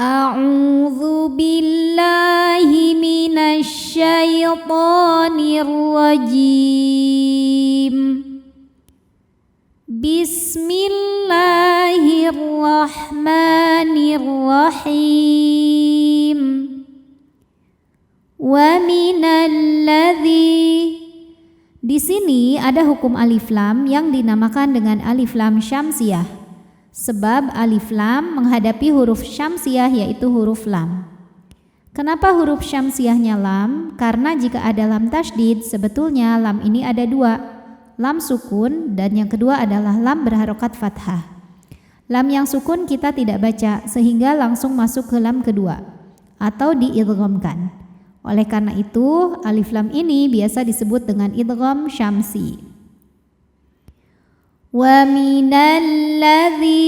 A'udzu billahi minasy syaithanir rajim. Bismillahirrahmanirrahim. Wa minalladzi. Di sini ada hukum alif lam yang dinamakan dengan alif lam syamsiyah. Sebab alif lam menghadapi huruf syamsiyah yaitu huruf lam. Kenapa huruf syamsiyahnya lam? Karena jika ada lam tasydid sebetulnya lam ini ada dua, lam sukun dan yang kedua adalah lam berharokat fathah. Lam yang sukun kita tidak baca sehingga langsung masuk ke lam kedua atau diidghamkan. Oleh karena itu alif lam ini biasa disebut dengan idgham syamsi. Wa minalladzi,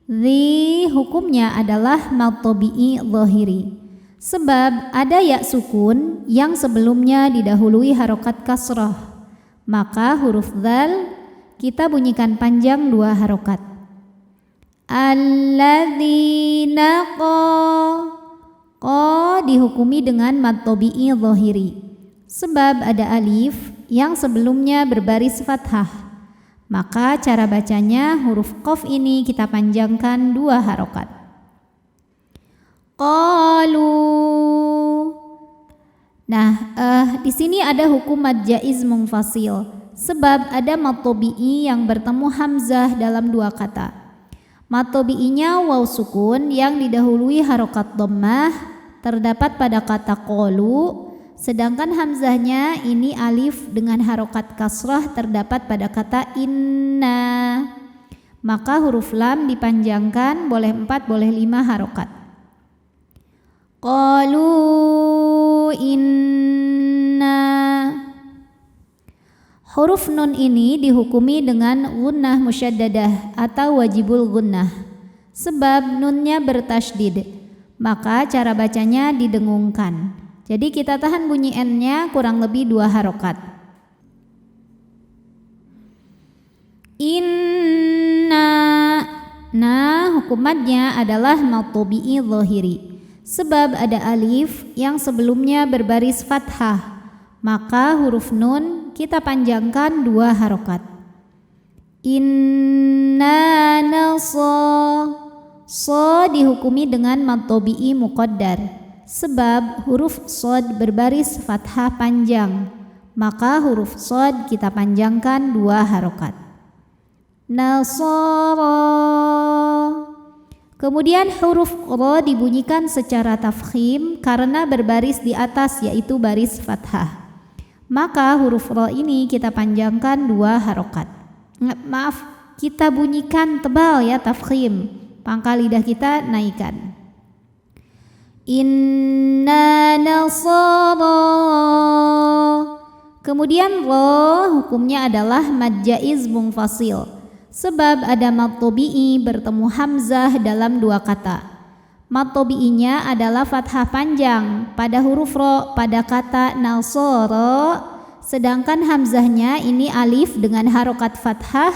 dzi hukumnya adalah mad tabi'i dhahiri. Sebab ada ya sukun yang sebelumnya didahului harokat kasrah, maka huruf dzal kita bunyikan panjang dua harokat. Alladzina qa dihukumi dengan mad tabi'i dhahiri. Sebab ada alif yang sebelumnya berbaris fathah, maka cara bacanya huruf qaf ini kita panjangkan dua harokat. Qalu. Nah, di sini ada hukum mad jaiz munfasil. Sebab ada mad tabi'i yang bertemu hamzah dalam dua kata. Mad tabi'inya waw sukun yang didahului harokat dhammah terdapat pada kata qalu. Sedangkan hamzahnya ini alif dengan harokat kasrah terdapat pada kata inna. Maka huruf lam dipanjangkan boleh 4 boleh 5 harokat. Qalu inna. Huruf nun ini dihukumi dengan gunnah musyaddadah atau wajibul gunnah. Sebab nunnya bertasydid, maka cara bacanya didengungkan. Jadi kita tahan bunyi n-nya kurang lebih 2 harokat. Inna. Nah, hukumannya adalah mad tabi'i dhahiri. Sebab ada alif yang sebelumnya berbaris fathah, maka huruf nun kita panjangkan 2 harokat. Inna nasa. So dihukumi dengan mad tabi'i muqaddar. Sebab huruf shad berbaris fathah panjang, maka huruf shad kita panjangkan 2 harokat. Nasara. Kemudian huruf ra dibunyikan secara tafkhim karena berbaris di atas yaitu baris fathah. Maka huruf ra ini kita panjangkan 2 harokat. Maaf, kita bunyikan tebal ya, tafkhim. Pangkal lidah kita naikkan. Inna nasara. Kemudian ra hukumnya adalah mad jaiz munfasil. Sebab ada mad tabi'i bertemu hamzah dalam 2 kata. Mad tabi'inya adalah fathah panjang pada huruf ra pada kata nasara, sedangkan hamzahnya ini alif dengan harokat fathah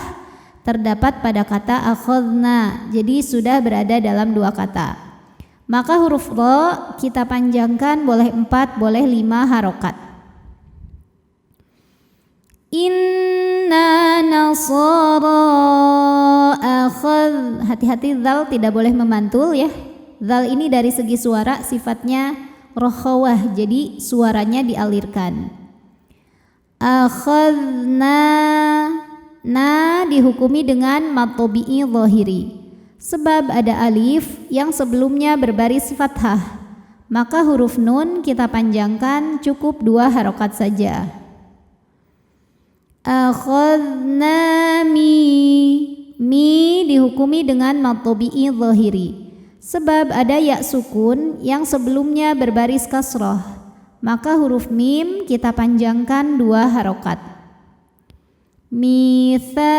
terdapat pada kata akhadna. Jadi sudah berada dalam 2 kata. Maka huruf ra kita panjangkan boleh 4 boleh 5 harokat. Inna nasara akhadh. Hati-hati zal tidak boleh memantul ya. Zal ini dari segi suara sifatnya rokhawah, jadi suaranya dialirkan. Akhadna. Na dihukumi dengan mad tabi'i dhahiri. Sebab ada alif yang sebelumnya berbaris fathah, maka huruf nun kita panjangkan cukup 2 harokat saja. Akhadna mi dihukumi dengan mad tabi'i dhahiri. Sebab ada ya sukun yang sebelumnya berbaris kasrah, maka huruf mim kita panjangkan 2 harokat. Mitha.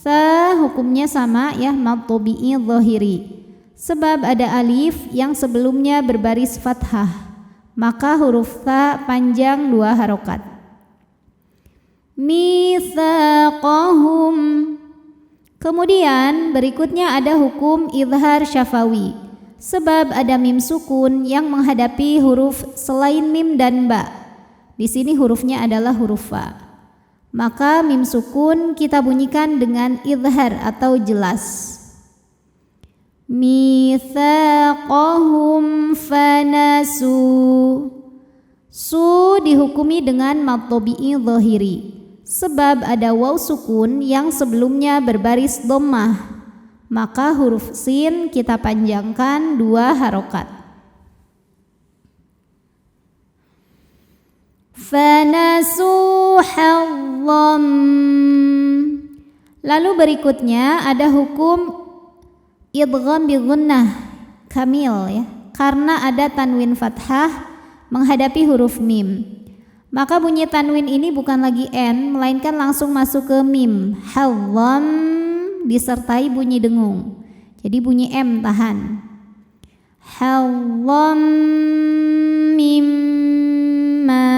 Sa hukumnya sama ya, mad tabi'i dhahiri. Sebab ada alif yang sebelumnya berbaris fathah, maka huruf ta panjang 2 harokat. Mitsaqahum. Kemudian berikutnya ada hukum idhar syafawi. Sebab ada mim sukun yang menghadapi huruf selain mim dan ba. Di sini hurufnya adalah huruf fa. Maka mim sukun kita bunyikan dengan idhar atau jelas. Mitsaqahum fanasu. Su dihukumi dengan mad tabi'i zahiri. Sebab ada waw sukun yang sebelumnya berbaris dhammah. Maka huruf sin kita panjangkan 2 harokat. Fanasu hazzam. Lalu berikutnya ada hukum idgham bi gunnah kamil ya. Karena ada tanwin fathah menghadapi huruf mim. Maka bunyi tanwin ini bukan lagi n, melainkan langsung masuk ke mim. Hazzam disertai bunyi dengung. Jadi bunyi m tahan. Hazzam mimma.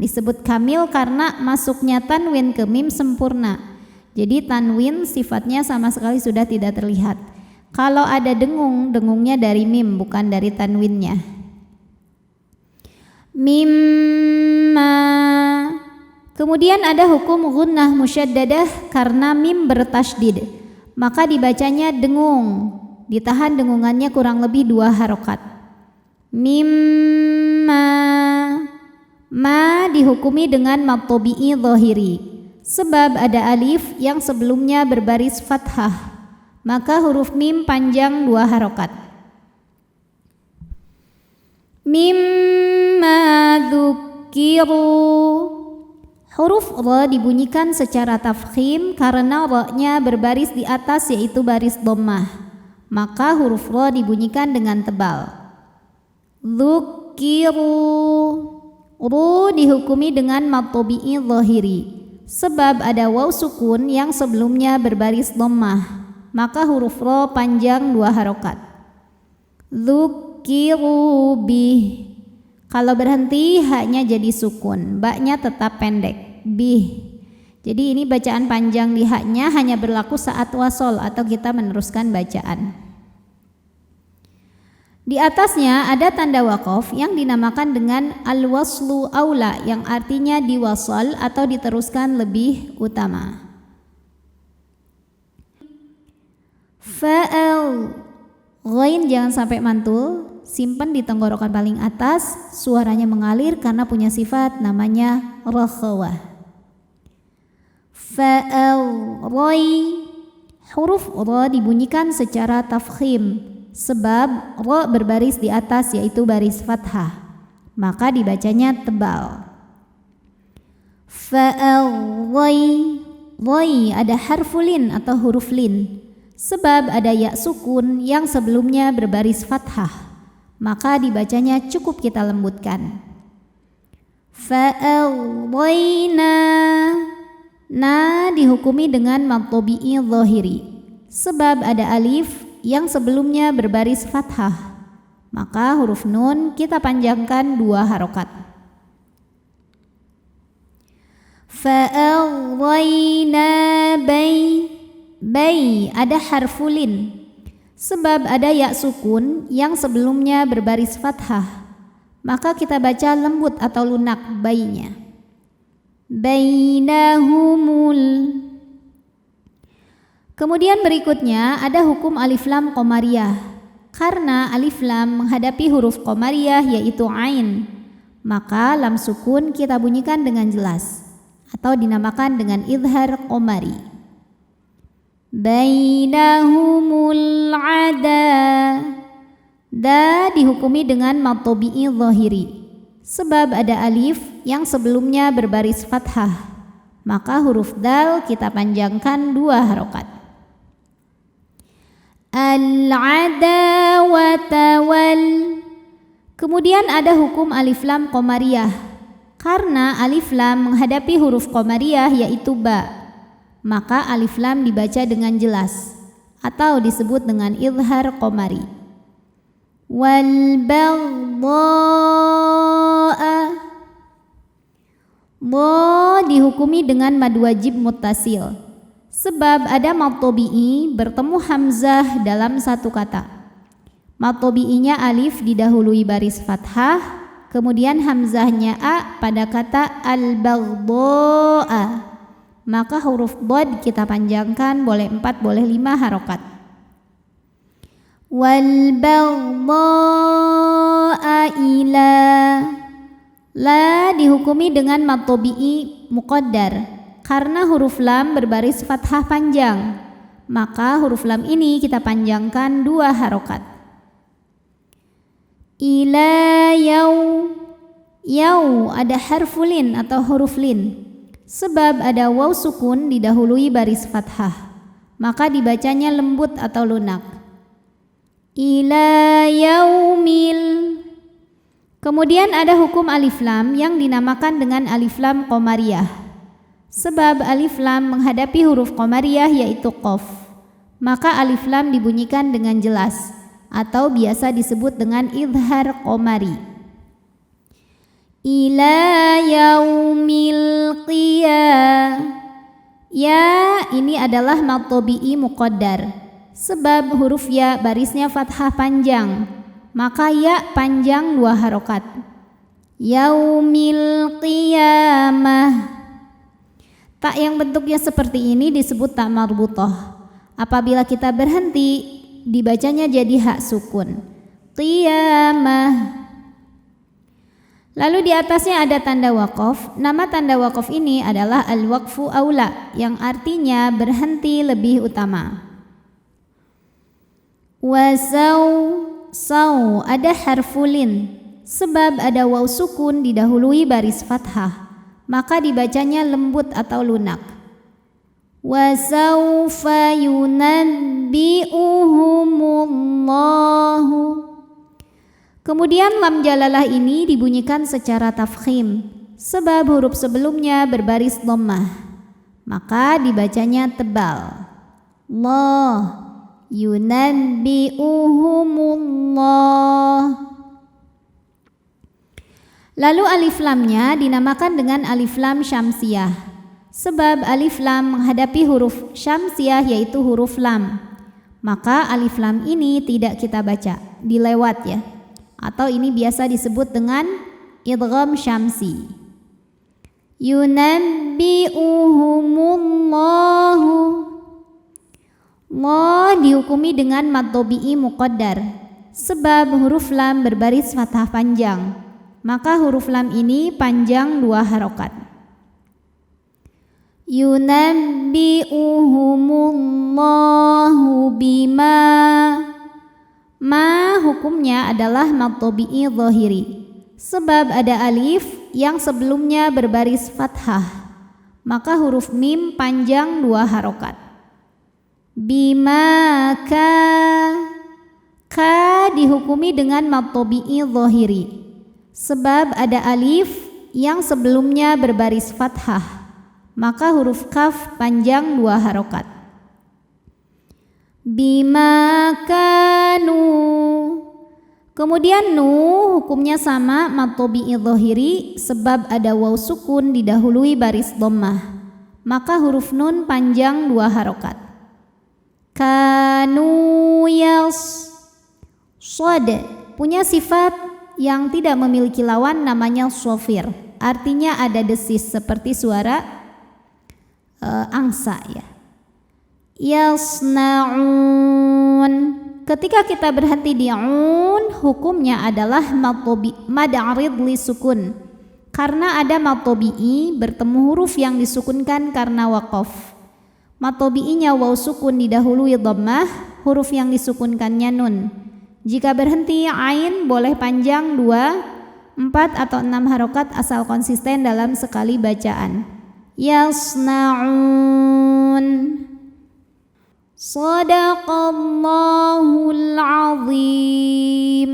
Disebut kamil karena masuknya tanwin ke mim sempurna. Jadi tanwin sifatnya sama sekali sudah tidak terlihat. Kalau ada dengung, dengungnya dari mim bukan dari tanwinnya. Mimma. Kemudian ada hukum gunnah musyaddadah karena mim bertasydid. Maka dibacanya dengung. Ditahan dengungannya kurang lebih 2 harokat. Mimma. Ma dihukumi dengan mad tabi'i zahiri. Sebab ada alif yang sebelumnya berbaris fathah. Maka huruf mim panjang 2 harokat. Mimma dzukiru. Huruf ra dibunyikan secara tafkhim karena ra-nya berbaris di atas yaitu baris dhammah. Maka huruf ra dibunyikan dengan tebal. Dzukiru. Ru dihukumi dengan mad tabi'i zahiri. Sebab ada waw sukun yang sebelumnya berbaris dhammah. Maka huruf ra panjang 2 harokat. Dzukiru bih. Kalau berhenti haknya jadi sukun, baknya tetap pendek, bih. Jadi ini bacaan panjang di haknya hanya berlaku saat wasol atau kita meneruskan bacaan. Di atasnya ada tanda waqaf yang dinamakan dengan al-waslu aula yang artinya diwasal atau diteruskan lebih utama. Fa'al. Ghain jangan sampai mantul. Simpan di tenggorokan paling atas, suaranya mengalir karena punya sifat namanya rakhawah. Fa'al rai. Huruf ra dibunyikan secara tafkhim sebab ra berbaris di atas yaitu baris fathah. Maka dibacanya tebal. Fa'al rai. Rai ada harfulin atau huruf lin. Sebab ada ya sukun yang sebelumnya berbaris fathah. Maka dibacanya cukup kita lembutkan. Fa'awwayna. Na dihukumi dengan mad tabi'i zahiri. Sebab ada alif yang sebelumnya berbaris fathah. Maka huruf nun kita panjangkan 2 harokat. Fa'awwayna bay. Bay ada harfulin. Sebab ada ya sukun yang sebelumnya berbaris fathah. Maka kita baca lembut atau lunak bayinya. Bainahumul. Kemudian berikutnya ada hukum alif lam qamariyah. Karena alif lam menghadapi huruf qamariyah yaitu ain. Maka lam sukun kita bunyikan dengan jelas atau dinamakan dengan idhar qamari. Bainahumul ada. Da dihukumi dengan mad tabi'i zahiri. Sebab ada alif yang sebelumnya berbaris fathah. Maka huruf dal kita panjangkan 2 harokat. Al-adawata wal. Kemudian ada hukum alif lam qamariyah. Karena alif lam menghadapi huruf qamariyah yaitu ba. Maka alif lam dibaca dengan jelas atau disebut dengan idhar qamari. Wal baghdha'a. Ba dihukumi dengan mad wajib muttasil. Sebab ada mad tabi'i bertemu hamzah dalam satu kata. Mad tabi'inya alif didahului baris fathah, kemudian hamzahnya a pada kata al-baghdha'a. Maka huruf dhad kita panjangkan, boleh 4 boleh 5 harokat. Wal baghdha'a ila, la dihukumi dengan mad tabi'i muqaddar karena huruf lam berbaris fathah panjang, maka huruf lam ini kita panjangkan 2 harokat. Ila yau ada harfulin atau huruf lin, sebab ada waw sukun didahului baris fathah, maka dibacanya lembut atau lunak. Ila yaumil. Kemudian ada hukum alif lam yang dinamakan dengan alif lam qamariyah, sebab alif lam menghadapi huruf qamariyah yaitu qaf, maka alif lam dibunyikan dengan jelas atau biasa disebut dengan idhar qamari. Ila yaumil qiyah. Ya ini adalah mad tabi'i muqaddar, sebab huruf ya barisnya fathah panjang, maka ya panjang 2 harokat. Yaumil qiyamah. Tak yang bentuknya seperti ini disebut tak marbutah. Apabila kita berhenti, dibacanya jadi hak sukun. Qiyamah. Lalu di atasnya ada tanda waqaf. Nama tanda waqaf ini adalah al-waqfu aula, yang artinya berhenti lebih utama. Wasau ada harfulin, sebab ada waw sukun didahului baris fathah, maka dibacanya lembut atau lunak. Wasaufa yunabbi'uhumullahu. Kemudian lam jalalah ini dibunyikan secara tafkhim, sebab huruf sebelumnya berbaris dhammah, maka dibacanya tebal. Allah yunabbi'uhumullah. Lalu alif lamnya dinamakan dengan alif lam syamsiyah, sebab alif lam menghadapi huruf syamsiyah yaitu huruf lam, maka alif lam ini tidak kita baca, dilewat ya, atau ini biasa disebut dengan idgham syamsi. Yunabbi'uhumullahu. Allah dihukumi dengan mad tabi'i muqaddar, sebab huruf lam berbaris fathah panjang, maka huruf lam ini panjang 2 harokat. Yunabbi'uhumullahu bima. Ma hukumnya adalah mad tabi'i zahiri, sebab ada alif yang sebelumnya berbaris fathah, maka huruf mim panjang 2 harokat. Bima ka dihukumi dengan mad tabi'i zahiri, sebab ada alif yang sebelumnya berbaris fathah, maka huruf kaf panjang 2 harokat. Bima kanu. Kemudian nu hukumnya sama mad tabi'i zahiri, sebab ada waw sukun didahului baris dhammah, maka huruf nun panjang 2 harokat. Kanu yas. Shad punya sifat yang tidak memiliki lawan, namanya shafir, artinya ada desis seperti suara angsa ya. Yasna'un. Ketika kita berhenti di un, hukumnya adalah mad arid li sukun, karena ada mad tabi'i bertemu huruf yang disukunkan karena waqaf. Mad tabi'inya waw sukun didahului dhammah, huruf yang disukunkannya nun. Jika berhenti ain boleh panjang 2, 4 atau 6 harokat asal konsisten dalam sekali bacaan. Yasna'un. Shadaqallahul azim.